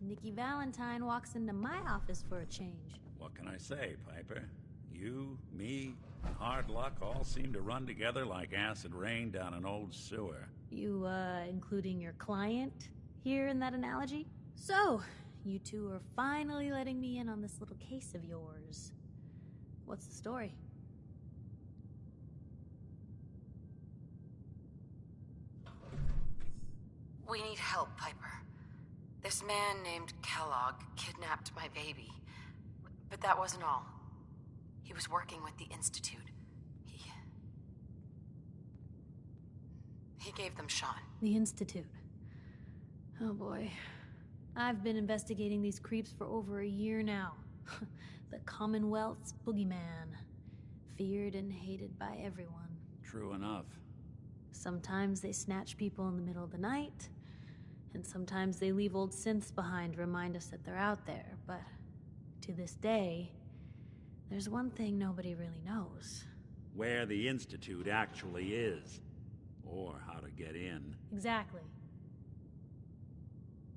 Nikki Valentine walks into my office for a change. What can I say, Piper? You, me, hard luck all seem to run together like acid rain down an old sewer. You, including your client here in that analogy? So, you two are finally letting me in on this little case of yours. What's the story? We need help, Piper. This man named Kellogg kidnapped my baby. But that wasn't all. He was working with the Institute. He gave them Sean. The Institute. Oh boy. I've been investigating these creeps for over a year now. The Commonwealth's boogeyman. Feared and hated by everyone. True enough. Sometimes they snatch people in the middle of the night, and sometimes they leave old synths behind to remind us that they're out there, but to this day, there's one thing nobody really knows. Where the Institute actually is. Or how to get in. Exactly.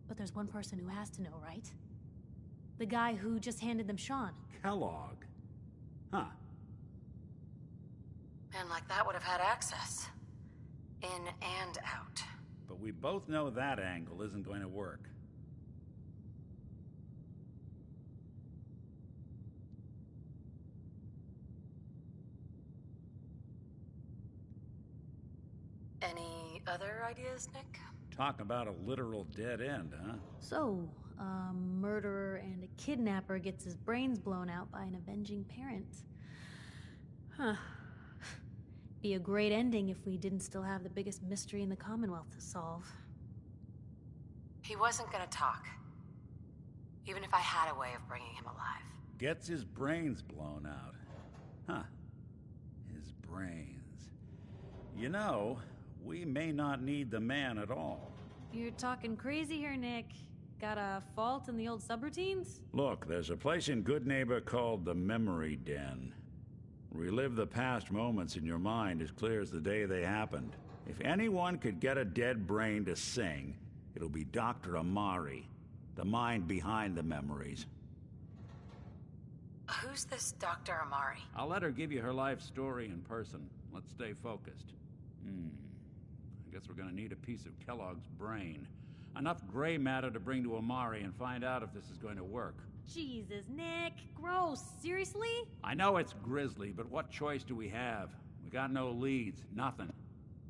But there's one person who has to know, right? The guy who just handed them Sean. Kellogg? Huh. Man like that would have had access. In and out. But we both know that angle isn't going to work. Any other ideas, Nick? Talk about a literal dead end, huh? So, a murderer and a kidnapper gets his brains blown out by an avenging parent. Huh. Be a great ending if we didn't still have the biggest mystery in the Commonwealth to solve. He wasn't gonna talk. Even if I had a way of bringing him alive. Gets his brains blown out. Huh. His brains. You know, we may not need the man at all. You're talking crazy here, Nick. Got a fault in the old subroutines? Look, there's a place in Goodneighbor called the Memory Den. Relive the past moments in your mind as clear as the day they happened. If anyone could get a dead brain to sing, it'll be Dr. Amari, the mind behind the memories. Who's this Dr. Amari? I'll let her give you her life story in person. Let's stay focused. I guess we're gonna need a piece of Kellogg's brain. Enough gray matter to bring to Amari and find out if this is going to work. Jesus, Nick. Gross. Seriously? I know it's grisly, but what choice do we have? We got no leads, nothing.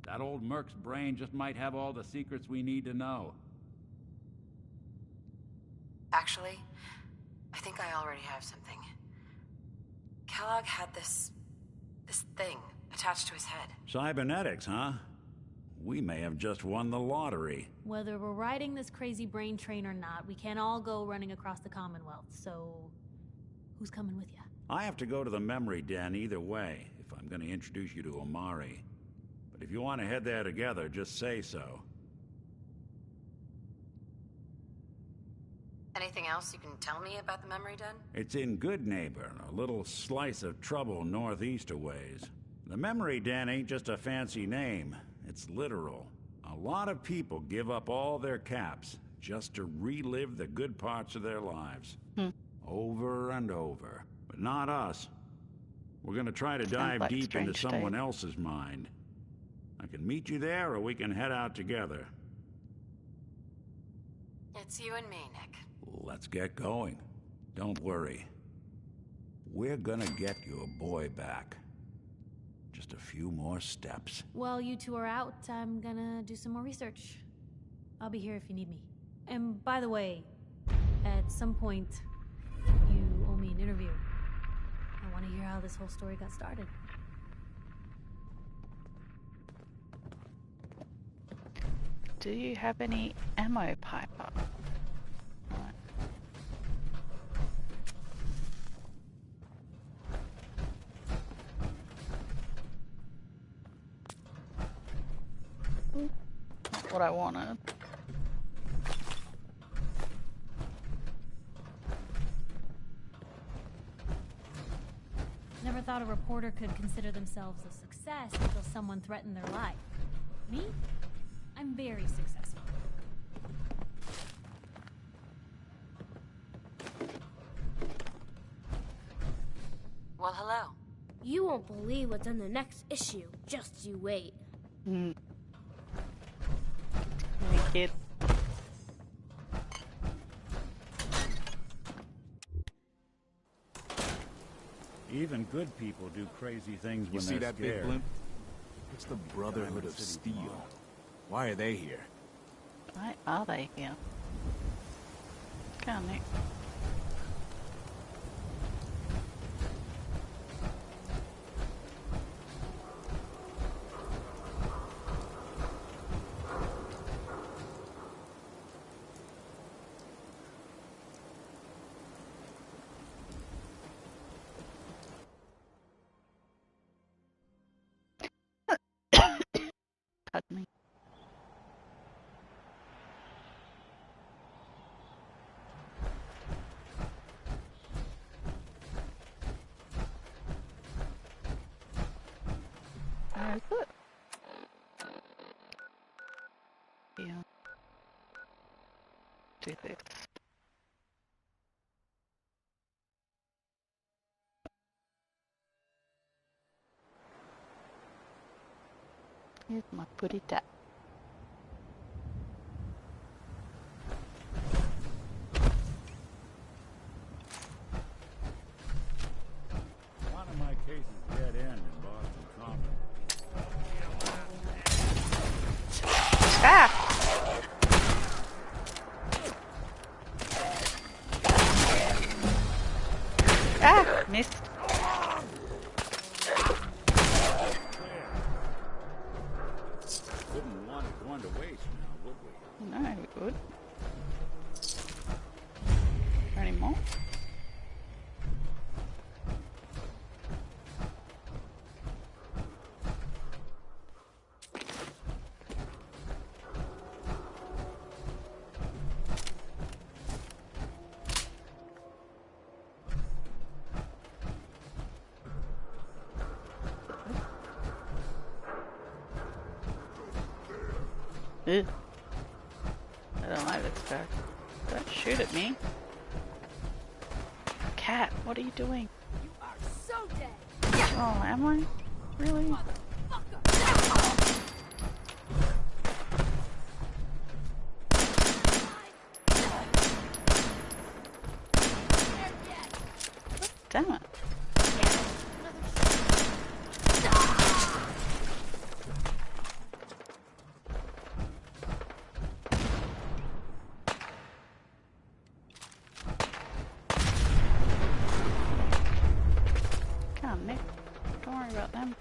That old Merc's brain just might have all the secrets we need to know. Actually, I think I already have something. Kellogg had this thing, attached to his head. Cybernetics, huh? We may have just won the lottery. Whether we're riding this crazy brain train or not, we can't all go running across the Commonwealth, so... who's coming with you? I have to go to the memory den either way, if I'm going to introduce you to Omari. But if you want to head there together, just say so. Anything else you can tell me about the memory den? It's in Good Neighbor, a little slice of trouble northeast a ways. The memory den ain't just a fancy name, it's literal. A lot of people give up all their caps just to relive the good parts of their lives. Over and over. But not us. We're gonna try to dive like deep into Strange someone Days. else's mind. I can meet you there, or we can head out together. It's you and me, Nick. Let's get going. Don't worry. We're gonna get your boy back. Just a few more steps. While you two are out, I'm gonna do some more research. I'll be here if you need me. And by the way, at some point, you owe me an interview. I want to hear how this whole story got started. Do you have any ammo, Piper? Right. Not what I wanted. Never thought a reporter could consider themselves a success until someone threatened their life. Me? I'm very successful. Well, hello. You won't believe what's in the next issue. Just you wait. Hey, kid. Even good people do crazy things You when see they're that scared. big blimp? It's the Brotherhood of Steel. Why are they here? Why are they here? Come on, Nick. Pardon me. Where is it? Yeah. Do this. Here's my putty tap. One of my cases dead end in Boston Common. Ah! Ah! Missed. Wouldn't want it going to waste now, would we? No, we would. Any more? Ugh. I don't like this guy. Don't shoot at me. Cat, what are you doing? You are so dead. Oh, am I? Really? Damn it. Come on, Nick. Don't worry about them.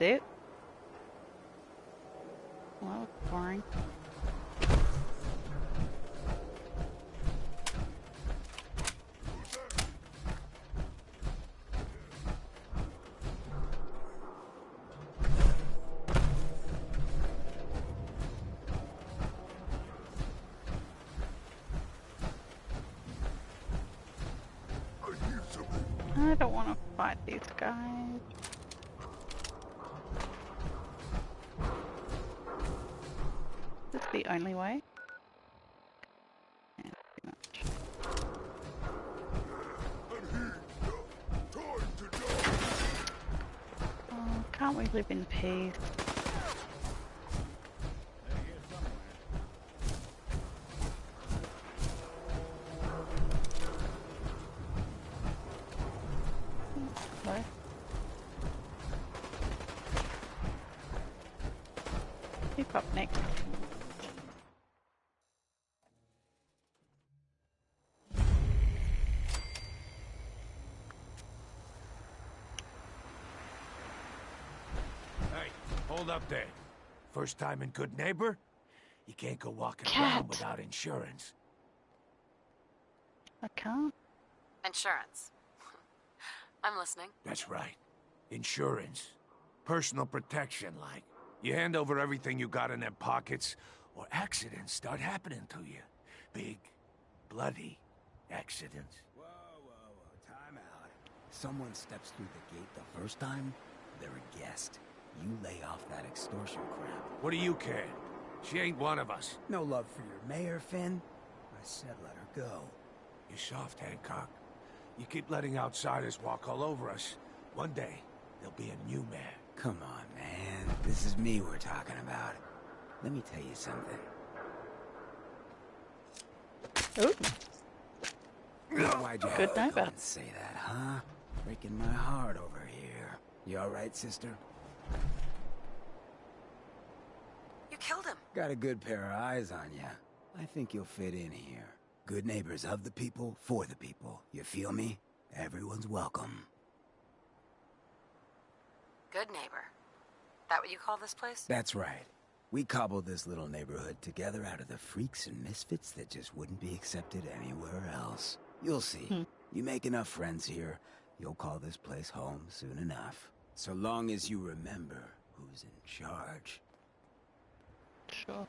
it? Well, that was boring. I don't want to fight these guys. Is this the only way? Yeah, pretty much. Oh, can't we live in peace? Hello? Keep up next. Hey, hold up there. First time in Good Neighbor? You can't go walking Cat. around without insurance. I can't. Insurance. I'm listening. That's right. Insurance. Personal protection, like. You hand over everything you got in them pockets, or accidents start happening to you. Big, bloody accidents. Whoa, time out. Someone steps through the gate the first time, they're a guest. You lay off that extortion crap. What do you care? She ain't one of us. No love for your mayor, Finn? I said let her go. You're soft, Hancock. You keep letting outsiders walk all over us. One day, there'll be a new mayor. Come on, man. This is me we're talking about. Let me tell you something. Ooh. Why'd you Good have to neighbor. come and say that, huh? Breaking my heart over here. You alright, sister? You killed him. Got a good pair of eyes on ya. I think you'll fit in here. Good neighbors of the people, for the people. You feel me? Everyone's welcome. Good neighbor. That what you call this place? That's right. We cobbled this little neighborhood together out of the freaks and misfits that just wouldn't be accepted anywhere else. You'll see. You make enough friends here, you'll call this place home soon enough. So long as you remember who's in charge. Sure.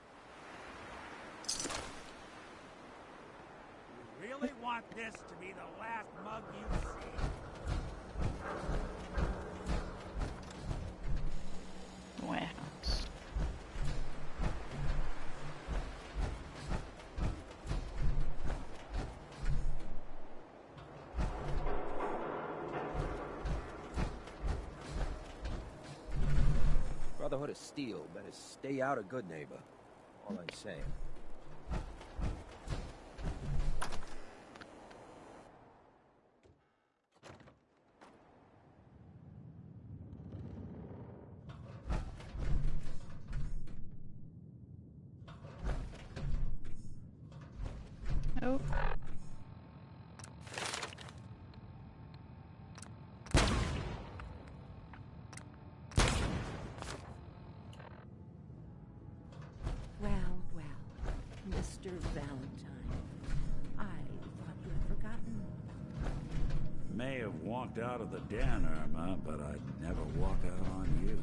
You really want this to be the last mug you see? Warehouse. Brotherhood of Steel better stay out of Good Neighbor. All I'm saying. Oh. Well, Mr. Valentine. I thought you had forgotten. May have walked out of the den, Irma, but I'd never walk out on you.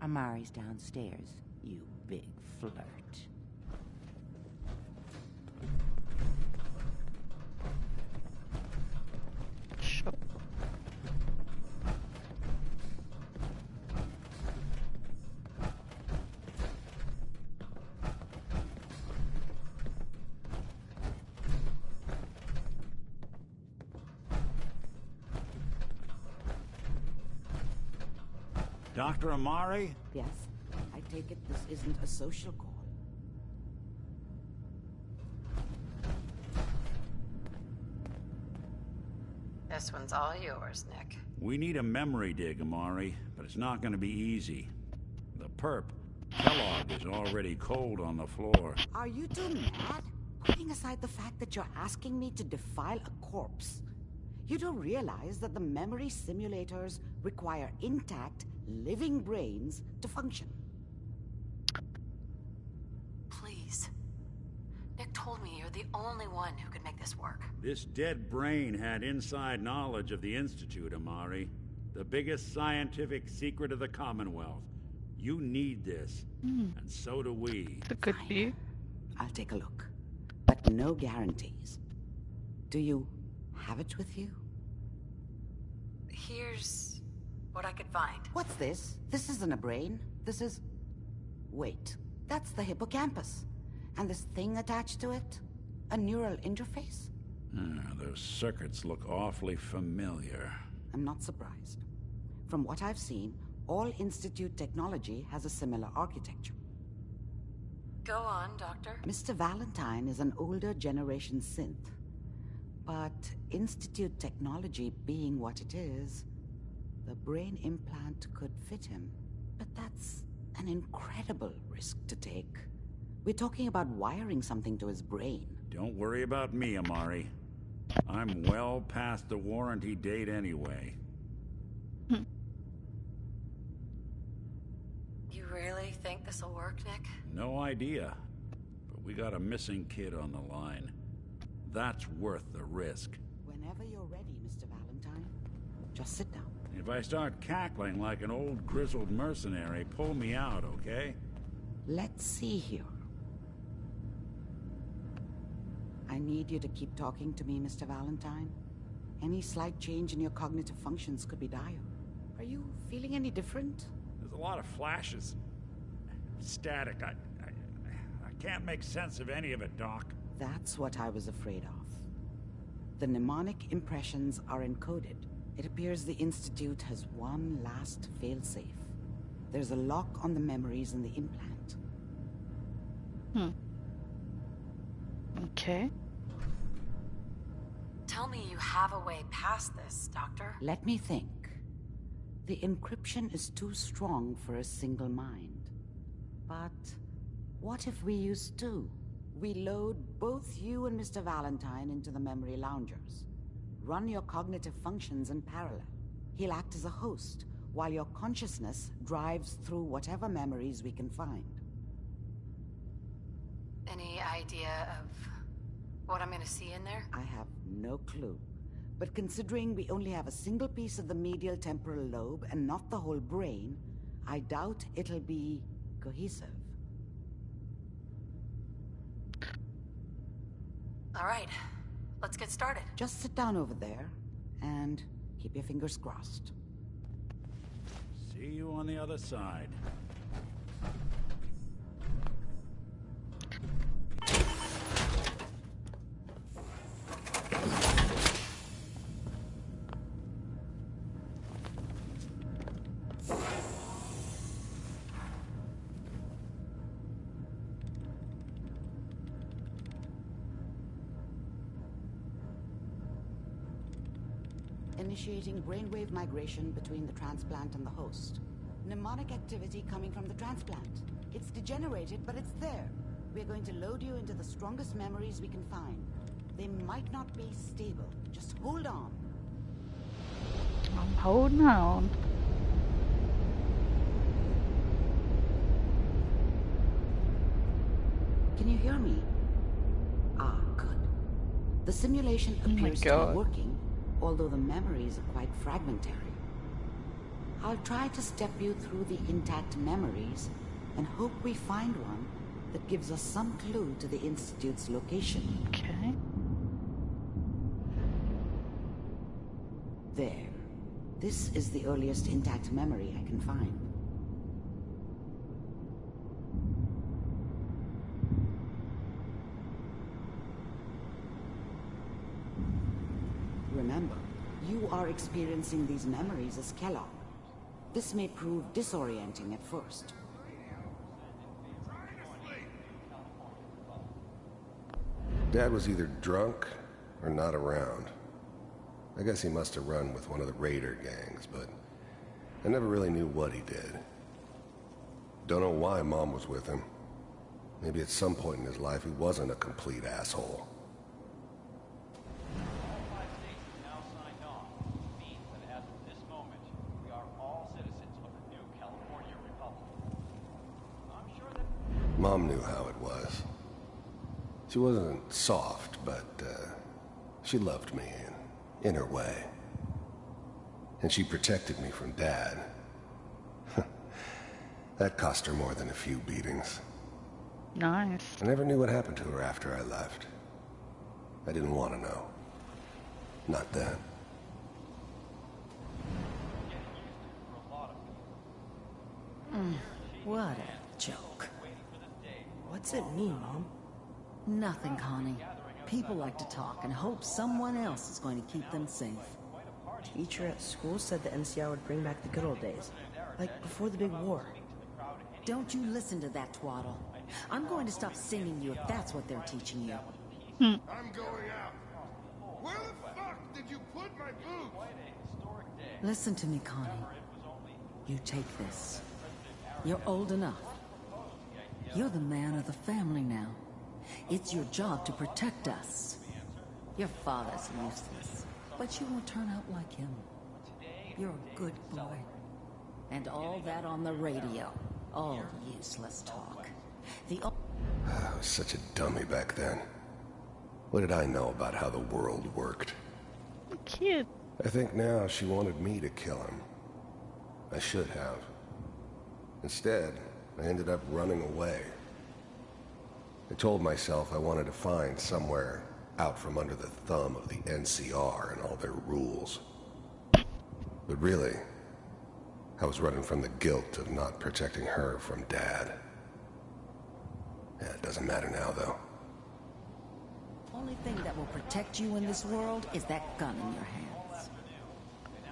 Amari's downstairs, you big flirt. Sure. Dr. Amari? Yes, I take it this isn't a social call. This one's all yours, Nick. We need a memory dig, Amari, but it's not going to be easy. The perp, Kellogg, is already cold on the floor. Are you two mad? Putting aside the fact that you're asking me to defile a corpse. You don't realize that the memory simulators require intact, living brains to function. Please. Nick told me you're the only one who could make this work. This dead brain had inside knowledge of the Institute, Amari. The biggest scientific secret of the Commonwealth. You need this, and so do we. It could be. I'll take a look. But no guarantees. Do you have it with you? Here's what I could find. What's this? This isn't a brain. This is... Wait, that's the hippocampus. And this thing attached to it? A neural interface? Those circuits look awfully familiar. I'm not surprised. From what I've seen, all Institute technology has a similar architecture. Go on, Doctor. Mr. Valentine is an older generation synth. But Institute technology being what it is, the brain implant could fit him. But that's an incredible risk to take. We're talking about wiring something to his brain. Don't worry about me, Amari. I'm well past the warranty date anyway. You really think this'll work, Nick? No idea. But we got a missing kid on the line. That's worth the risk. Whenever you're ready, Mr. Valentine, just sit down. If I start cackling like an old grizzled mercenary, pull me out, okay? Let's see here. I need you to keep talking to me, Mr. Valentine. Any slight change in your cognitive functions could be dire. Are you feeling any different? There's a lot of flashes. Static. I can't make sense of any of it, Doc. That's what I was afraid of. The mnemonic impressions are encoded. It appears the Institute has one last failsafe. There's a lock on the memories in the implant. Okay. Tell me you have a way past this, Doctor. Let me think. The encryption is too strong for a single mind. But what if we use two? We load both you and Mr. Valentine into the memory loungers. Run your cognitive functions in parallel. He'll act as a host, while your consciousness drives through whatever memories we can find. Any idea of what I'm gonna see in there? I have no clue. But considering we only have a single piece of the medial temporal lobe and not the whole brain, I doubt it'll be cohesive. All right, let's get started. Just sit down over there and keep your fingers crossed. See you on the other side. Initiating brainwave migration between the transplant and the host. Mnemonic activity coming from the transplant. It's degenerated, but it's there. We're going to load you into the strongest memories we can find. They might not be stable. Just hold on. I'm holding on. Can you hear me? Ah, good. The simulation appears to be working, although the memories are quite fragmentary. I'll try to step you through the intact memories and hope we find one that gives us some clue to the Institute's location. Okay. There. This is the earliest intact memory I can find. Remember, you are experiencing these memories as Kellogg. This may prove disorienting at first. Dad was either drunk or not around. I guess he must have run with one of the raider gangs, but I never really knew what he did. Don't know why Mom was with him. Maybe at some point in his life he wasn't a complete asshole. All 5 states have now signed Mom knew how it was. She wasn't soft, but she loved me in her way. And she protected me from Dad. That cost her more than a few beatings. Nice. I never knew what happened to her after I left. I didn't want to know. Not then. What a joke. What's it mean, Mom? Nothing, Connie. People like to talk and hope someone else is going to keep them safe. Teacher at school said the NCR would bring back the good old days. Like before the big war. Don't you listen to that twaddle. I'm going to stop singing you if that's what they're teaching you. I'm going out. Where the fuck did you put my boots? Listen to me, Connie. You take this. You're old enough. You're the man of the family now. It's your job to protect us. Your father's useless, but you won't turn out like him. You're a good boy. And all that on the radio. All useless talk. I was such a dummy back then. What did I know about how the world worked? Cute. I think now she wanted me to kill him. I should have. Instead, I ended up running away. I told myself I wanted to find somewhere out from under the thumb of the NCR and all their rules. But really, I was running from the guilt of not protecting her from Dad. Yeah, it doesn't matter now, though. Only thing that will protect you in this world is that gun in your hands.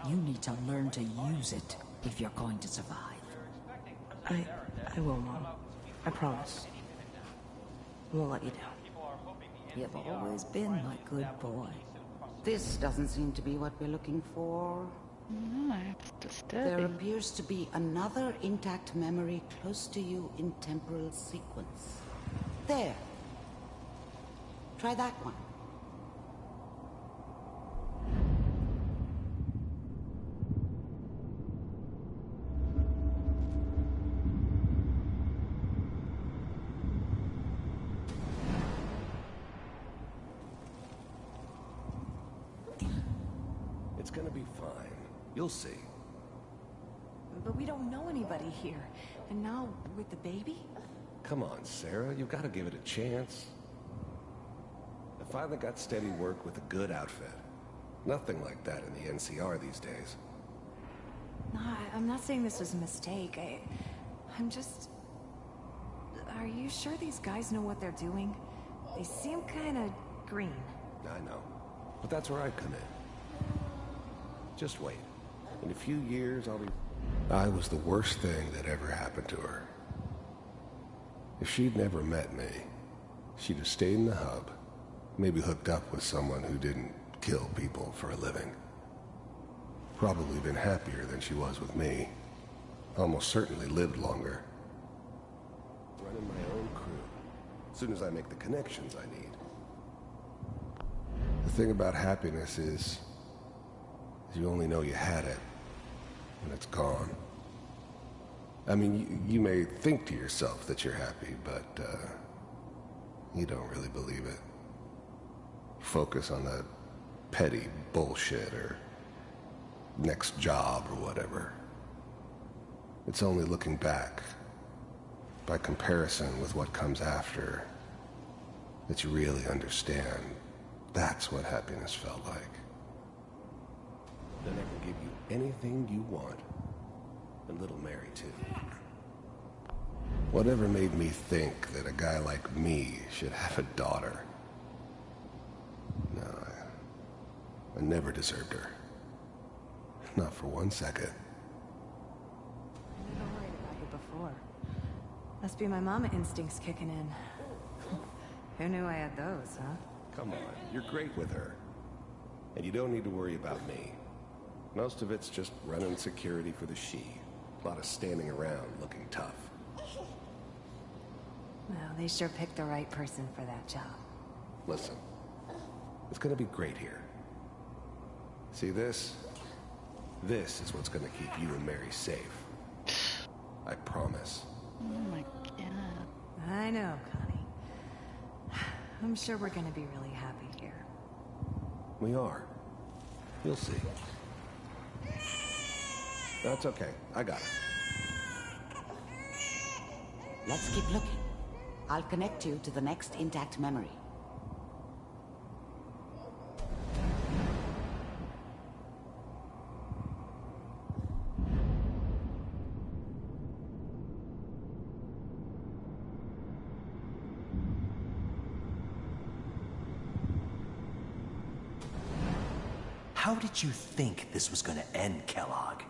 You need to learn to use it if you're going to survive. I will, Mom. I promise. I won't let you down. You've always been my good boy. This doesn't seem to be what we're looking for. No, it's disturbing. There appears to be another intact memory close to you in temporal sequence. There. Try that one. It's gonna be fine. You'll see. But we don't know anybody here. And now, with the baby? Come on, Sarah. You've got to give it a chance. I finally got steady work with a good outfit. Nothing like that in the NCR these days. No, I'm not saying this was a mistake. I'm just... Are you sure these guys know what they're doing? They seem kind of green. I know. But that's where I come in. Just wait. In a few years, I'll be... I was the worst thing that ever happened to her. If she'd never met me, she'd have stayed in the hub, maybe hooked up with someone who didn't kill people for a living. Probably been happier than she was with me. Almost certainly lived longer. Running my own crew, as soon as I make the connections I need. The thing about happiness is you only know you had it when it's gone. I mean, you may think to yourself that you're happy, but you don't really believe it. Focus on that petty bullshit or next job or whatever. It's only looking back, by comparison with what comes after, that you really understand that's what happiness felt like. Then I can give you anything you want. And little Mary, too. Whatever made me think that a guy like me should have a daughter? No, I never deserved her. Not for 1 second. I never worried about you before. Must be my mama instincts kicking in. Who knew I had those, huh? Come on, you're great with her. And you don't need to worry about me. Most of it's just running security for the she. A lot of standing around looking tough. Well, they sure picked the right person for that job. Listen, it's gonna be great here. See this? This is what's gonna keep you and Mary safe. I promise. Oh my god. I know, Connie. I'm sure we're gonna be really happy here. We are. You'll see. That's okay. I got it. Let's keep looking. I'll connect you to the next intact memory. How did you think this was gonna end, Kellogg?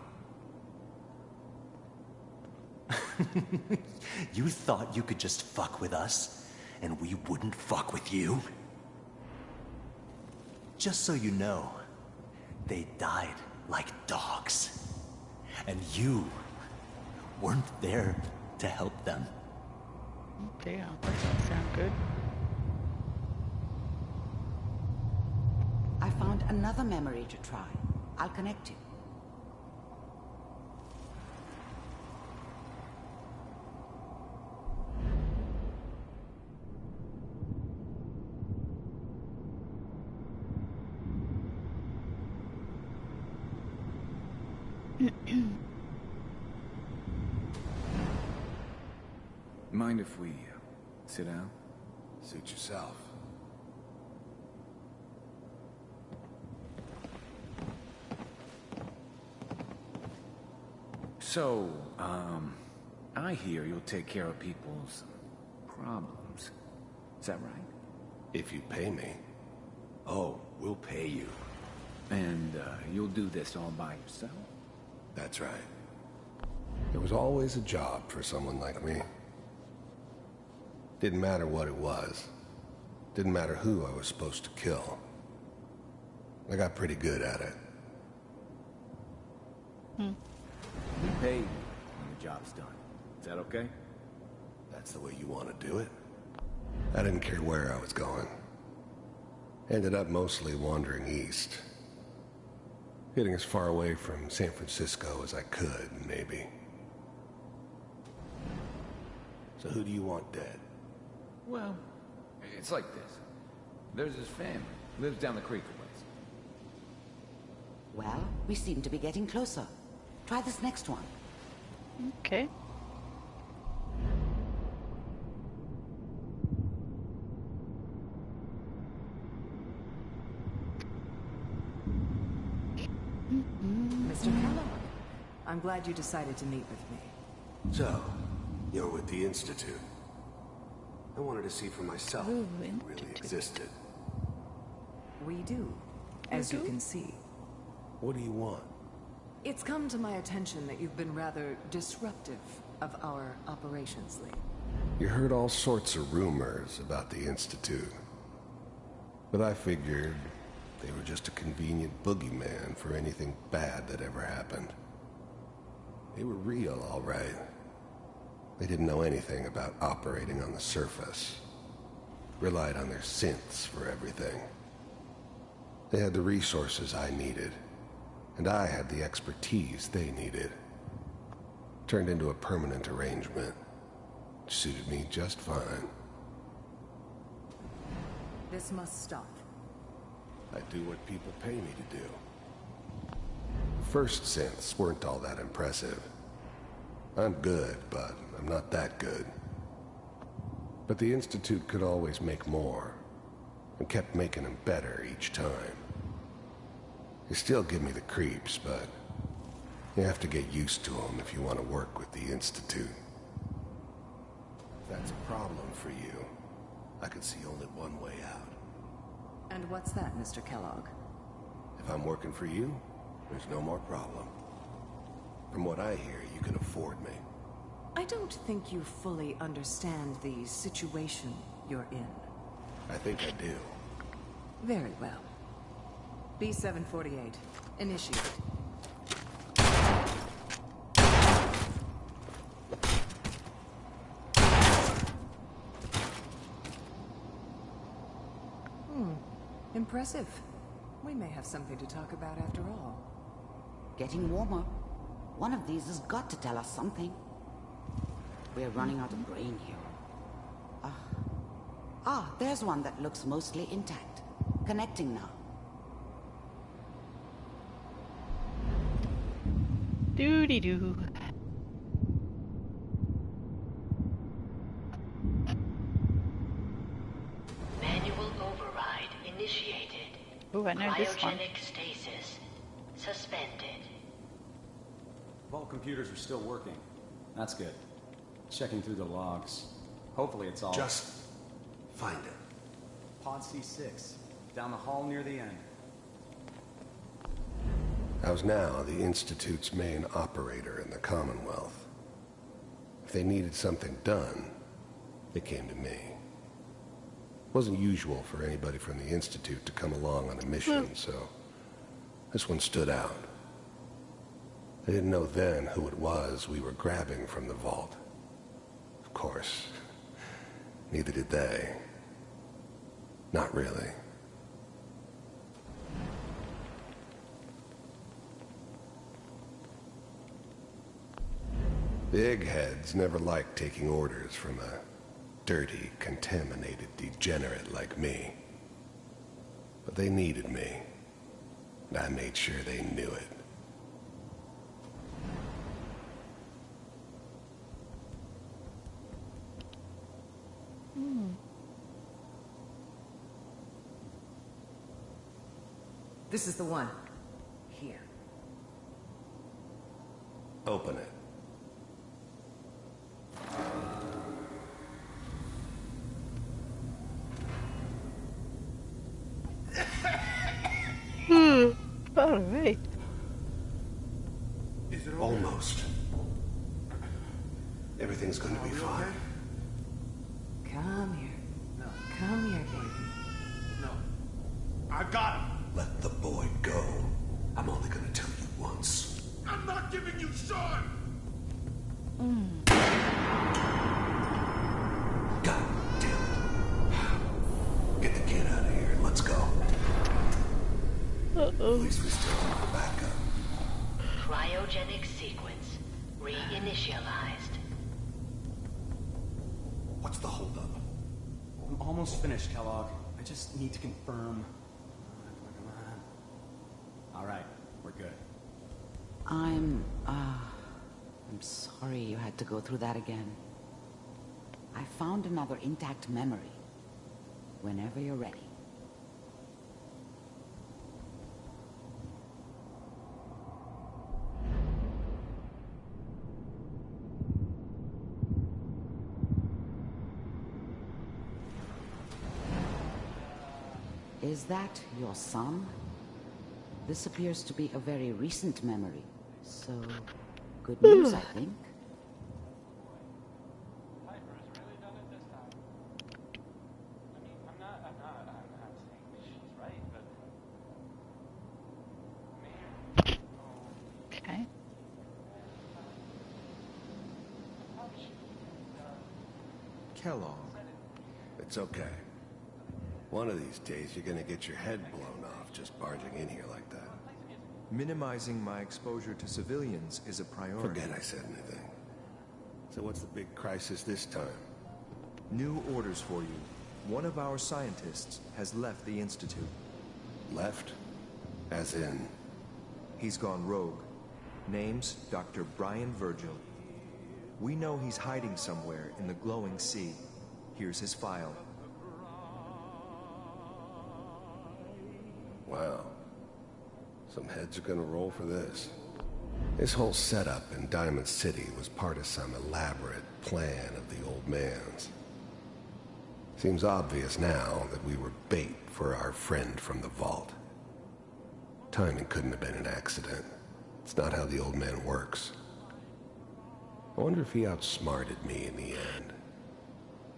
You thought you could just fuck with us, and we wouldn't fuck with you? Just so you know, they died like dogs. And you weren't there to help them. Damn, that doesn't sound good. I found another memory to try. I'll connect you. Mind if we sit down? Suit yourself. So, I hear you'll take care of people's problems. Is that right? If you pay me. Oh, we'll pay you. And, you'll do this all by yourself? That's right. There was always a job for someone like me. Didn't matter what it was. Didn't matter who I was supposed to kill. I got pretty good at it. We pay you when the job's done. Is that okay? That's the way you want to do it? I didn't care where I was going. Ended up mostly wandering east. Getting as far away from San Francisco as I could, maybe. So who do you want dead? Well, it's like this. There's his family. Lives down the creek a ways. Well, we seem to be getting closer. Try this next one. Okay. Mr. Kellogg, I'm glad you decided to meet with me. So, you're with the Institute. I wanted to see for myself Ooh, if it really existed. We do, as you can see. What do you want? It's come to my attention that you've been rather disruptive of our operations lately. You heard all sorts of rumors about the Institute. But I figured they were just a convenient boogeyman for anything bad that ever happened. They were real, all right. They didn't know anything about operating on the surface. Relied on their synths for everything. They had the resources I needed, and I had the expertise they needed. Turned into a permanent arrangement, which suited me just fine. This must stop. I do what people pay me to do. First synths weren't all that impressive. I'm good, but I'm not that good. But the Institute could always make more, and kept making them better each time. They still give me the creeps, but you have to get used to them if you want to work with the Institute. If that's a problem for you, I can see only one way out. And what's that, Mr. Kellogg? If I'm working for you, there's no more problem. From what I hear, you can afford me. I don't think you fully understand the situation you're in. I think I do. Very well. B-748, initiate. Impressive. We may have something to talk about after all. Getting warmer. One of these has got to tell us something. We're running out of grain here. Ah, there's one that looks mostly intact. Connecting now. Doody-doo. Manual override initiated. Ooh, I know this one. Cryogenic stasis suspended. Vault computers are still working. That's good. Checking through the logs. Hopefully it's all... Just find it. Pod C6. Down the hall near the end. I was now the Institute's main operator in the Commonwealth. If they needed something done, they came to me. It wasn't usual for anybody from the Institute to come along on a mission, so this one stood out. I didn't know then who it was we were grabbing from the vault. Of course, neither did they. Not really. The eggheads never liked taking orders from a dirty, contaminated degenerate like me. But they needed me, and I made sure they knew it. This is the one. Here. Open it. All right. Is it almost? Everything's gonna be fine. Come here. No. Come here, baby. No. I got him. Let the boy go. I'm only gonna tell you once. I'm not giving you Sean! God damn it. Get the kid out of here and let's go. At least we still have the backup. Cryogenic sequence reinitialized. What's the holdup? I'm almost finished, Kellogg. I just need to confirm. Come on. All right, we're good. I'm sorry you had to go through that again. I found another intact memory. Whenever you're ready. Is that your son? This appears to be a very recent memory. So, good news, I think. Okay. Kellogg. It's okay. One of these days, you're gonna get your head blown off just barging in here like that. Minimizing my exposure to civilians is a priority. Forget I said anything. So what's the big crisis this time? New orders for you. One of our scientists has left the Institute. Left? As in? He's gone rogue. Name's Dr. Brian Virgil. We know he's hiding somewhere in the glowing sea. Here's his file. Wow. Some heads are gonna roll for this. This whole setup in Diamond City was part of some elaborate plan of the old man's. Seems obvious now that we were bait for our friend from the vault. Timing couldn't have been an accident. It's not how the old man works. I wonder if he outsmarted me in the end.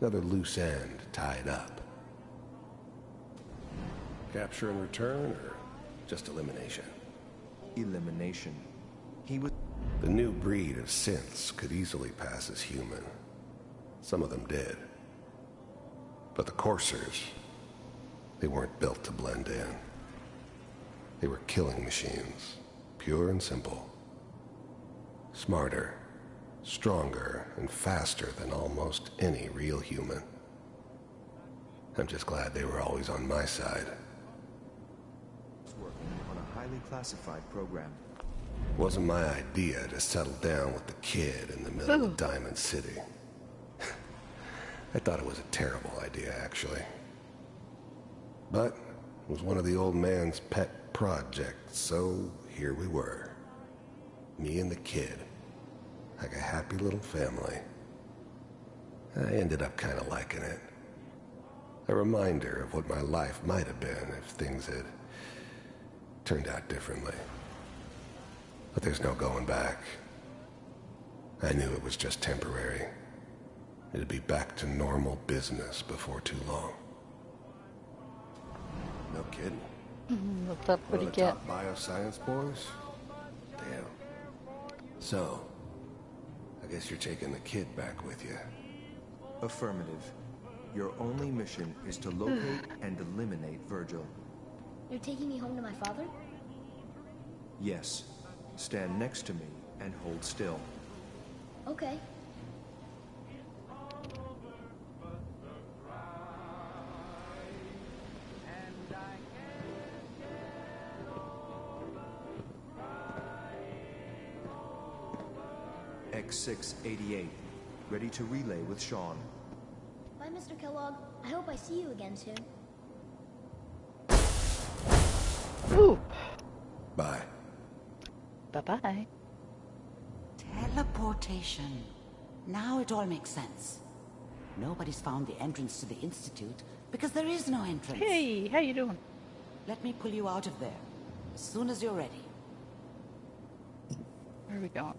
Another loose end tied up. Capture and return, or just elimination? Elimination. He was... The new breed of synths could easily pass as human. Some of them did. But the coursers, they weren't built to blend in. They were killing machines, pure and simple. Smarter, stronger, and faster than almost any real human. I'm just glad they were always on my side. Working on a highly classified program. Wasn't my idea to settle down with the kid in the middle of Diamond City. I thought it was a terrible idea, actually. But it was one of the old man's pet projects, so here we were. Me and the kid. Like a happy little family. I ended up kind of liking it. A reminder of what my life might have been if things had turned out differently. But there's no going back. I knew it was just temporary. It'd be back to normal business before too long. No kidding. What's up? What do you get? Top bioscience boys? Damn. So, I guess you're taking the kid back with you. Affirmative. Your only mission is to locate and eliminate Virgil. You're taking me home to my father? Yes. Stand next to me and hold still. Okay. X688. Ready to relay with Sean. Bye, Mr. Kellogg. I hope I see you again soon. Ooh. Bye. Bye-bye. Teleportation. Now it all makes sense. Nobody's found the entrance to the Institute because there is no entrance. Hey, how you doing? Let me pull you out of there as soon as you're ready. Where are we going?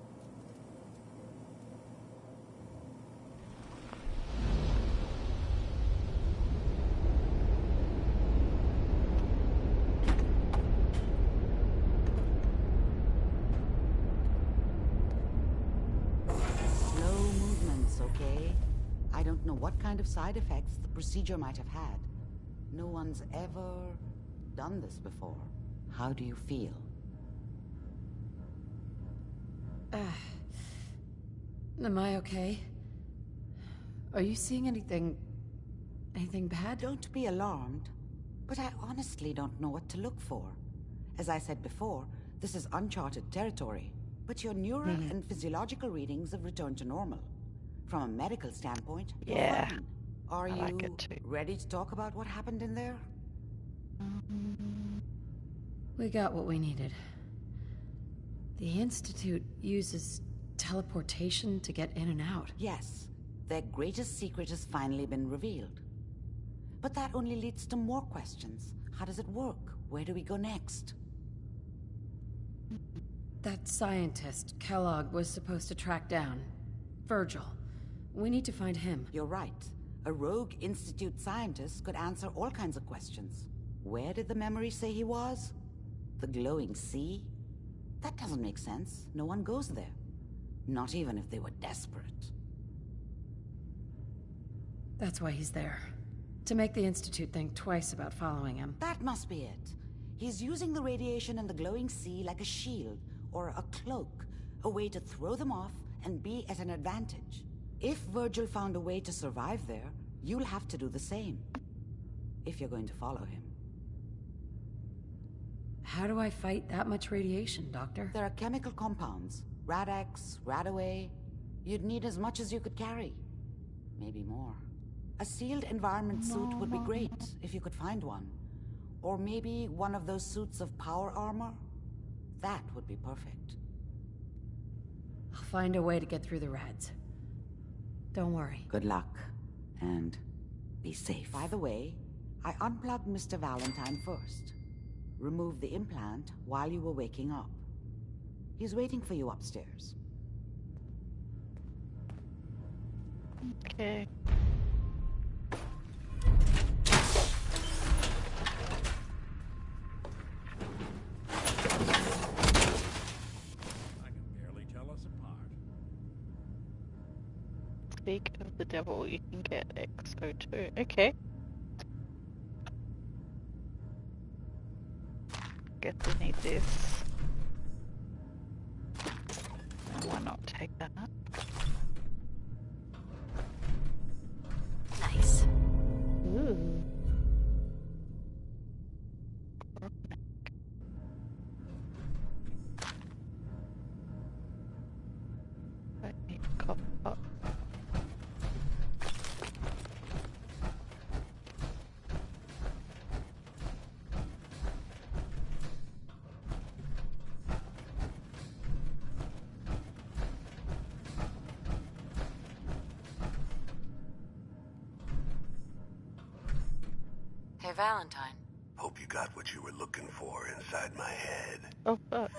I don't know what kind of side effects the procedure might have had. No one's ever done this before. How do you feel? Am I okay? Are you seeing anything bad? Don't be alarmed, but I honestly don't know what to look for. As I said before, this is uncharted territory, but your neural and physiological readings have returned to normal. From a medical standpoint, you're fine. Are you ready to talk about what happened in there? We got what we needed. The Institute uses teleportation to get in and out. Yes. Their greatest secret has finally been revealed. But that only leads to more questions. How does it work? Where do we go next? That scientist, Kellogg, was supposed to track down Virgil. We need to find him. You're right. A rogue Institute scientist could answer all kinds of questions. Where did the memory say he was? The glowing sea? That doesn't make sense. No one goes there. Not even if they were desperate. That's why he's there. To make the Institute think twice about following him. That must be it. He's using the radiation and the glowing sea like a shield, or a cloak. A way to throw them off and be at an advantage. If Virgil found a way to survive there, you'll have to do the same. If you're going to follow him. How do I fight that much radiation, Doctor? There are chemical compounds. Rad-X, Radaway. You'd need as much as you could carry. Maybe more. A sealed environment suit would be great, if you could find one. Or maybe one of those suits of power armor? That would be perfect. I'll find a way to get through the rads. Don't worry. Good luck. And be safe. By the way, I unplugged Mr. Valentine first. Removed the implant while you were waking up. He's waiting for you upstairs. Okay. Speak of the devil, you can get X02. Okay. Guess we need this. Why not take that? Nice. Ooh. Hey, Valentine. Hope you got what you were looking for inside my head. Oh, fuck.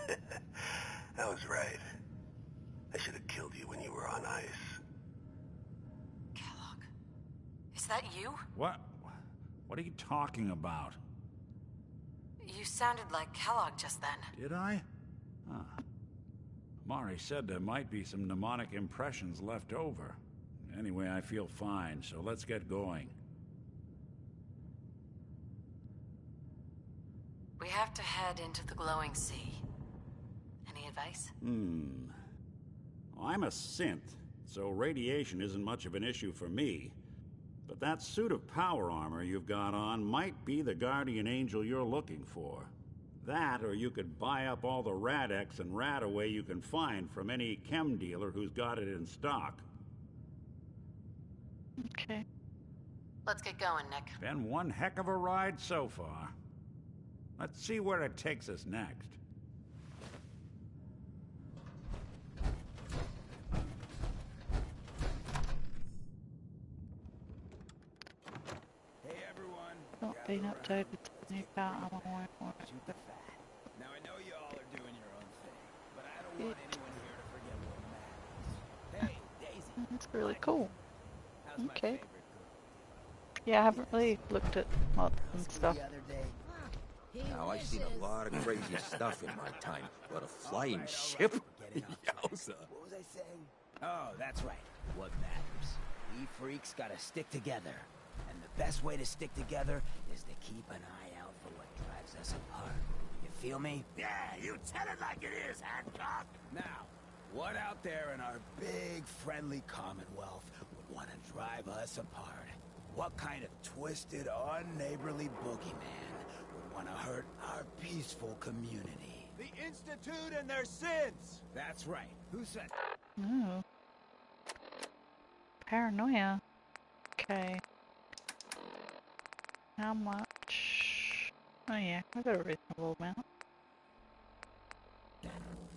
I was right. I should have killed you when you were on ice. Kellogg. Is that you? What? What are you talking about? You sounded like Kellogg just then. Did I? Huh. Mari said there might be some mnemonic impressions left over. Anyway, I feel fine, so let's get going. We have to head into the glowing sea. Any advice? Well, I'm a synth, so radiation isn't much of an issue for me. But that suit of power armor you've got on might be the guardian angel you're looking for. That, or you could buy up all the Rad-X and Rad-Away you can find from any chem dealer who's got it in stock. Okay. Let's get going, Nick. Been one heck of a ride so far. Let's see where it takes us next. Hey everyone. Not being updated to new car, I'm aware for it. Shoot the fat. Now I know you all are doing your own thing, but I don't want anyone here to forget what matters. Hey, Daisy. That's really cool. How's my Okay. favorite cookie? Yeah, I haven't really looked at mods and stuff. The other day. Now, I've seen a lot of crazy stuff in my time, but a flying ship? Yowza. What was I saying? Oh, that's right. What matters. We freaks gotta stick together. And the best way to stick together is to keep an eye out for what drives us apart. You feel me? Yeah, you tell it like it is, Hancock. Now, what out there in our big, friendly Commonwealth would want to drive us apart? What kind of twisted, unneighborly boogeyman would want to hurt our peaceful community? The Institute and their sins! That's right. Who said... Oh. Paranoia. Okay. How much? Oh yeah, I got a reasonable amount.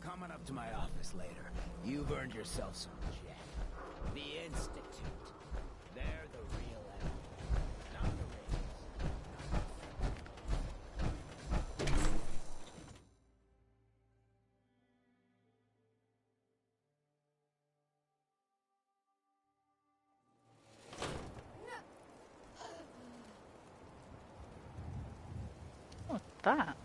Coming up to my office later. You've earned yourself some jet. The Institute. They're the real enemy. Not the What's that?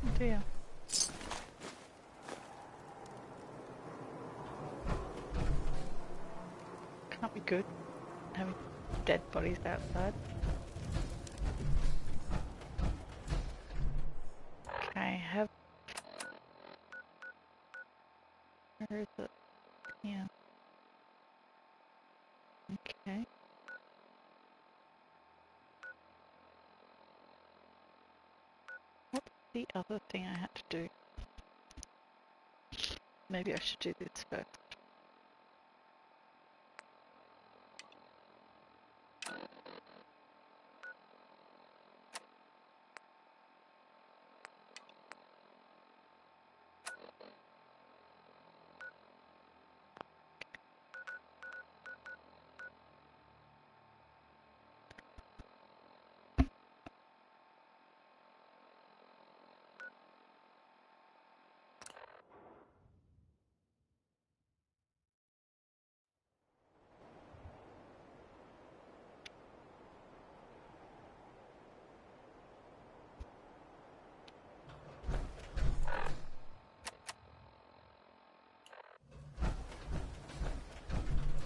Oh dear. Can't be good having dead bodies outside. Okay, have... Where is it? Yeah. Okay. What's the other thing I had to do? Maybe I should do this first.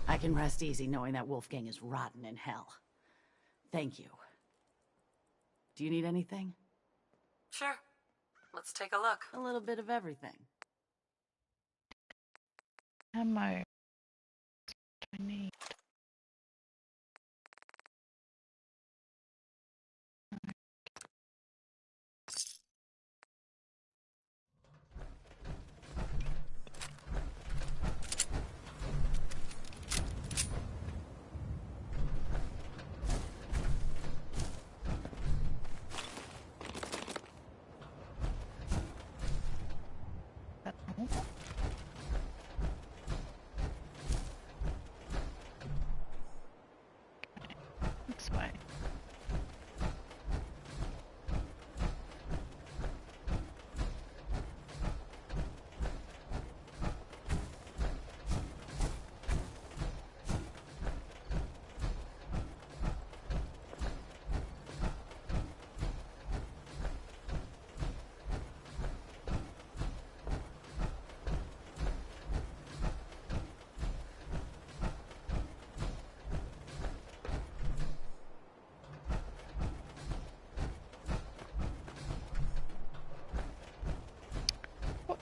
I can rest easy knowing that Wolfgang is rotten in hell. Thank you. Do you need anything? Sure. Let's take a look. A little bit of everything. Ammo. What do I need?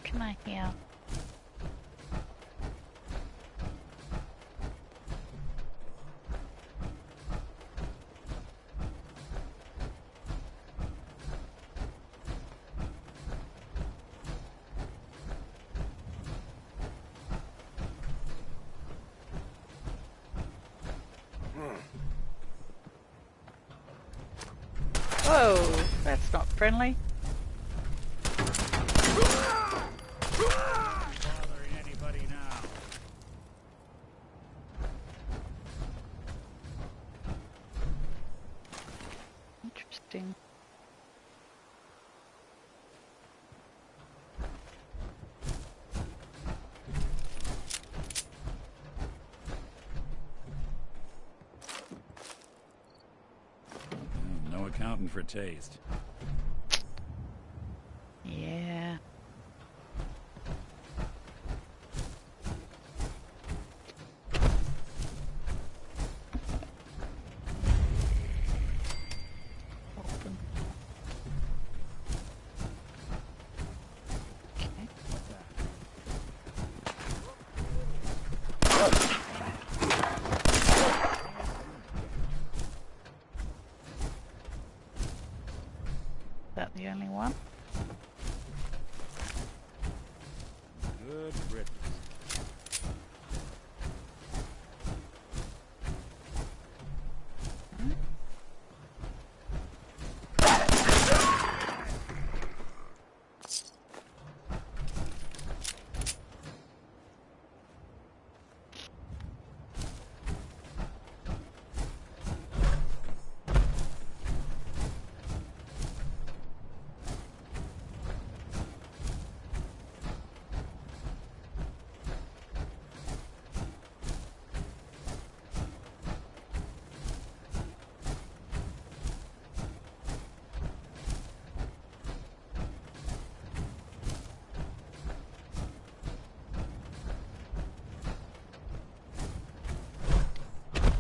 can I hear? Whoa, that's not friendly. Bothering anybody now? Interesting. No accounting for taste. Yeah. Open. Okay. Is that the only one? Good riddance.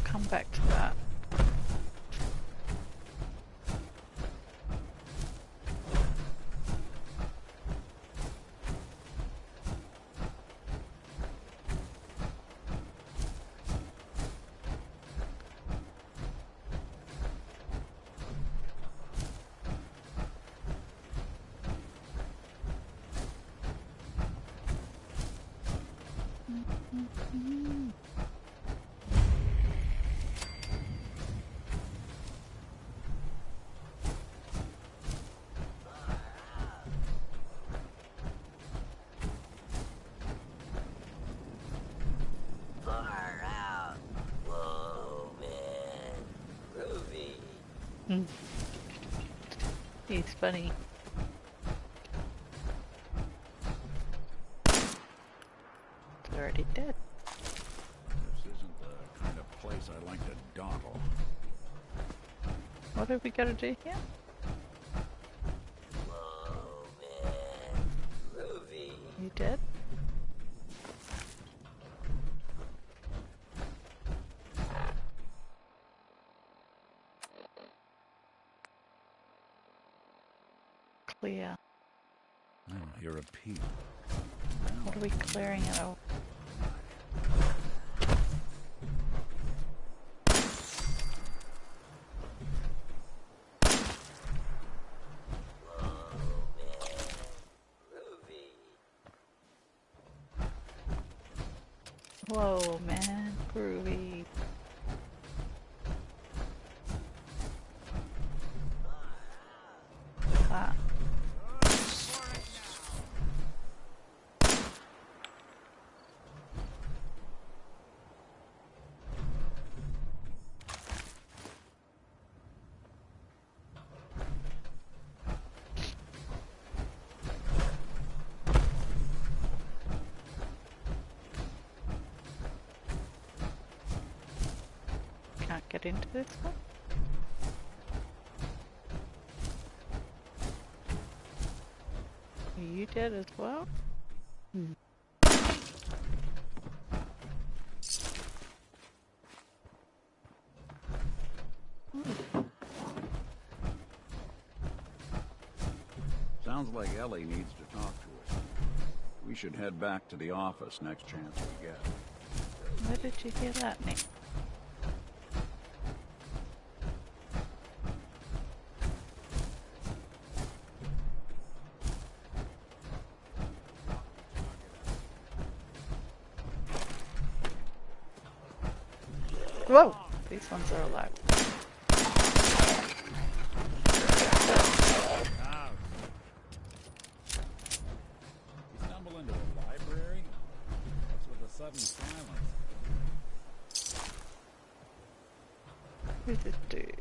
Come back to that. Far out. Whoa, man. Groovy. He's funny. It's already dead. This isn't the kind of place I like to dawdle. What have we got to do here? Whoa, man. Groovy. You dead? Clear. I don't hear a peep. What are we clearing it of? Whoa, man, groovy. Ah. Can't get into this one. Are you dead as well? Sounds like Ellie needs to talk to us. We should head back to the office next chance we get. Where did you hear that, Nick? Whoa! These ones are alive. You stumble into a library? What's with the sudden silence? Who's this dude?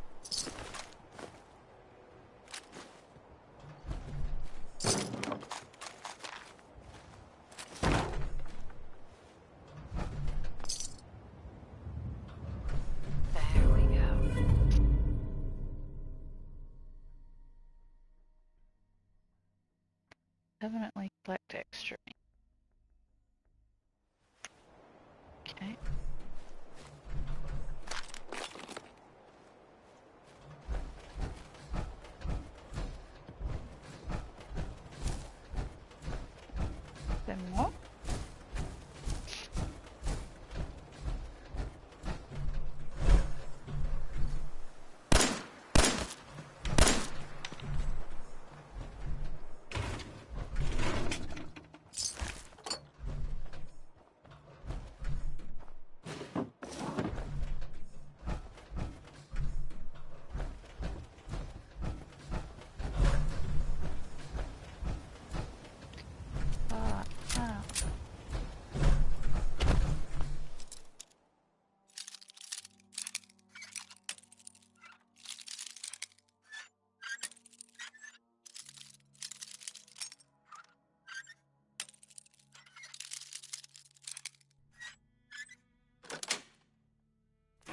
There we go. Permanently collect extra. Okay. Then what?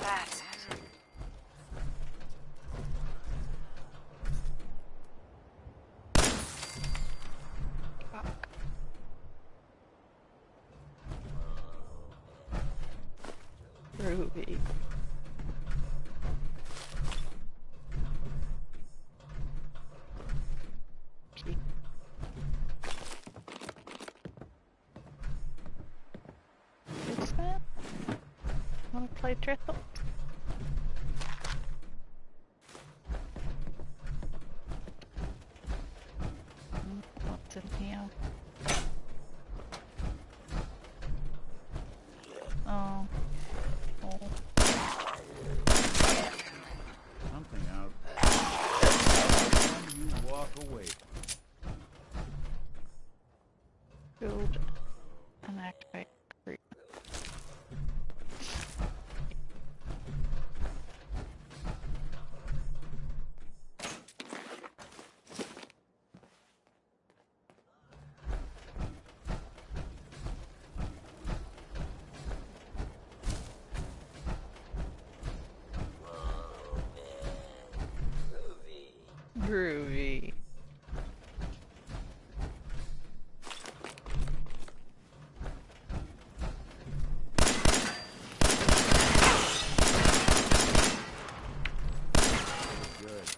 That's it. Ruby. Okay. This man? Wanna play triple? What's in here? Oh. Oh. Something out. When you walk away. Build and activate agreement. Groovy. Good.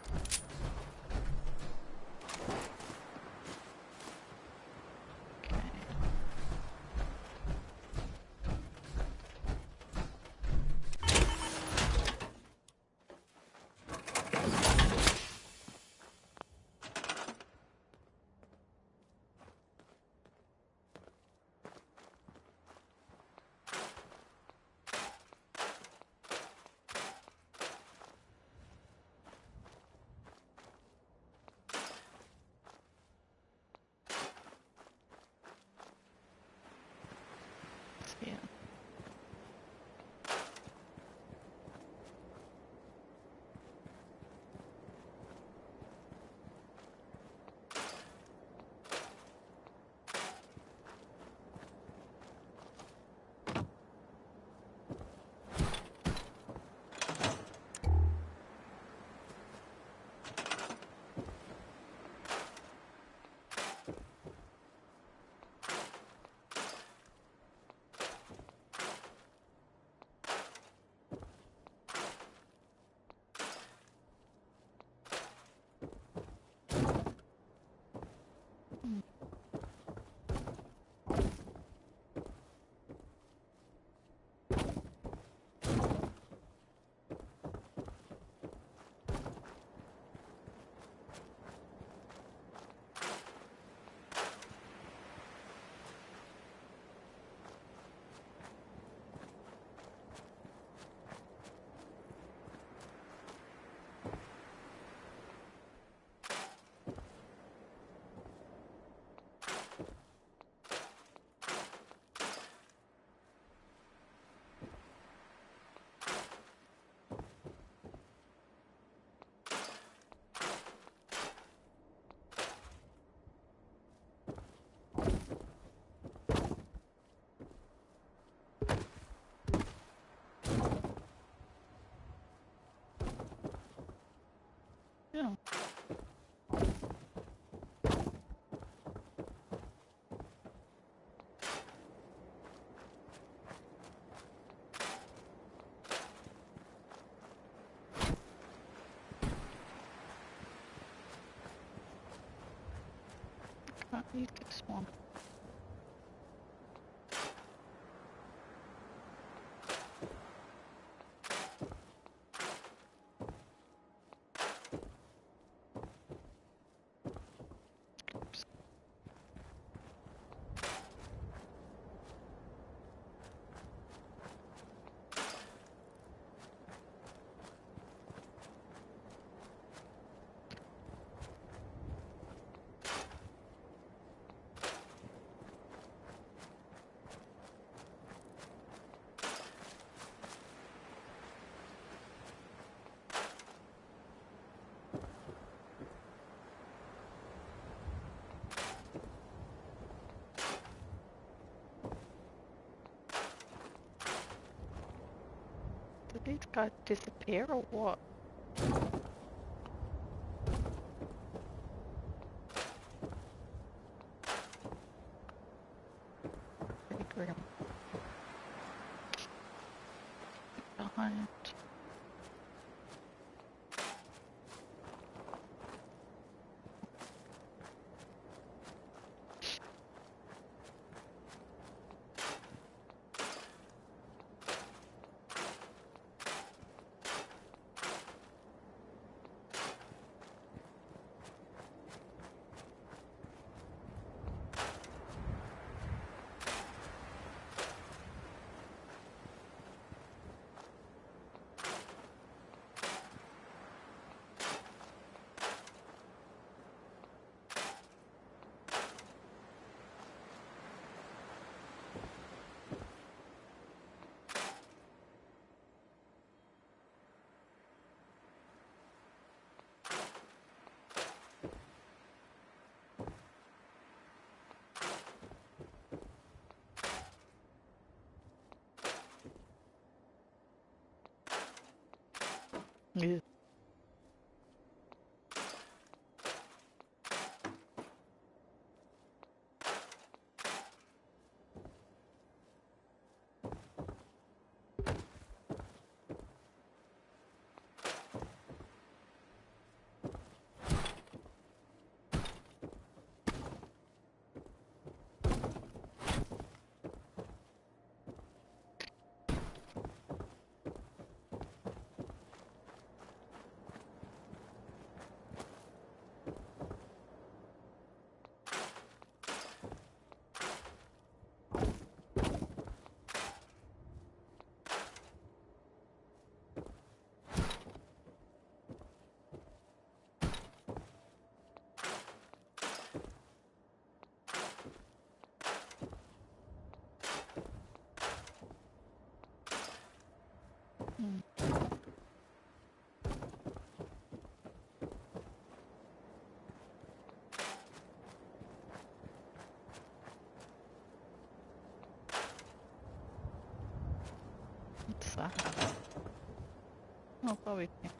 Can't use this one. Did these guys disappear or what? Pretty grim. Behind. Yeah. What's that? Oh, probably can't.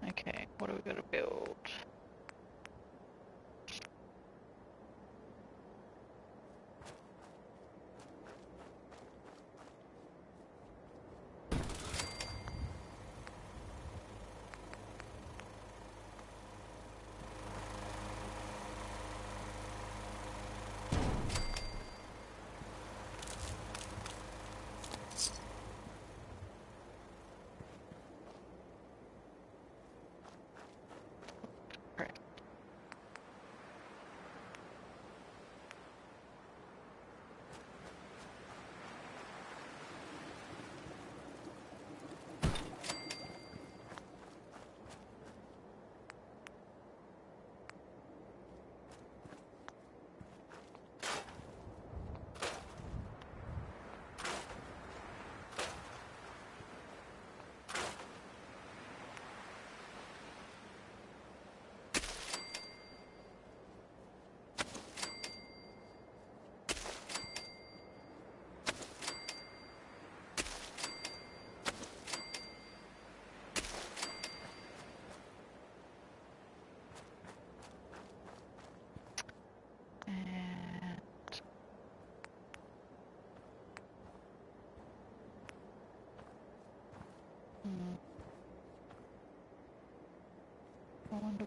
Okay, what are we gonna build?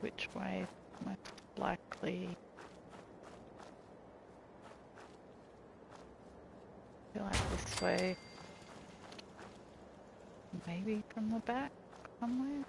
which way most likely. I feel like this way. Maybe from the back somewhere.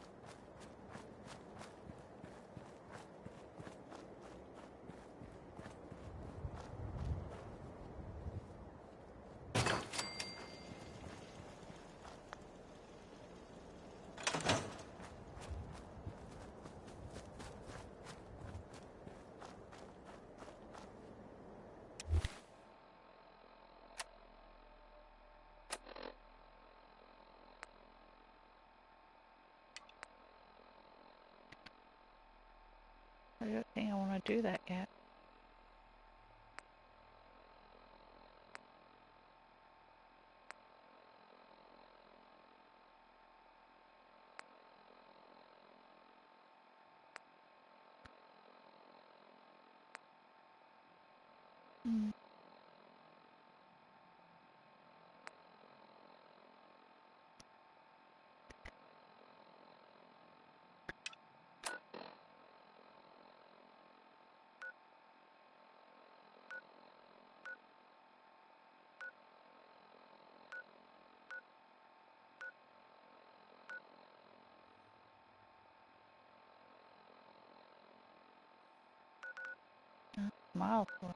I don't think I want to do that yet. Hmm. Miles away.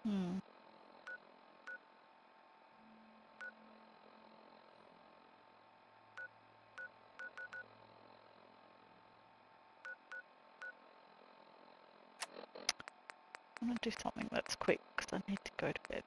Hmm. I want to do something that's quick because I need to go to bed.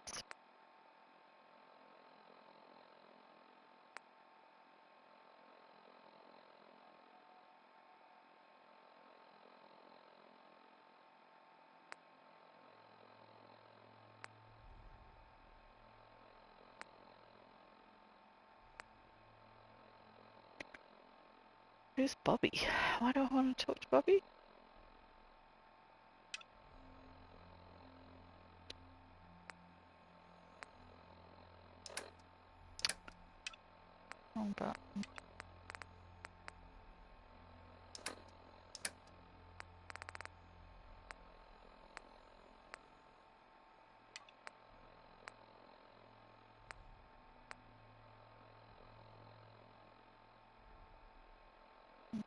Who's Bobby? Why do I want to talk to Bobby? Wrong button.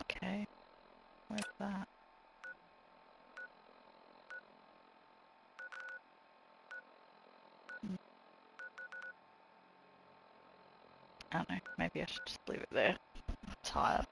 Okay, where's that? I don't know, maybe I should just leave it there. I'm tired.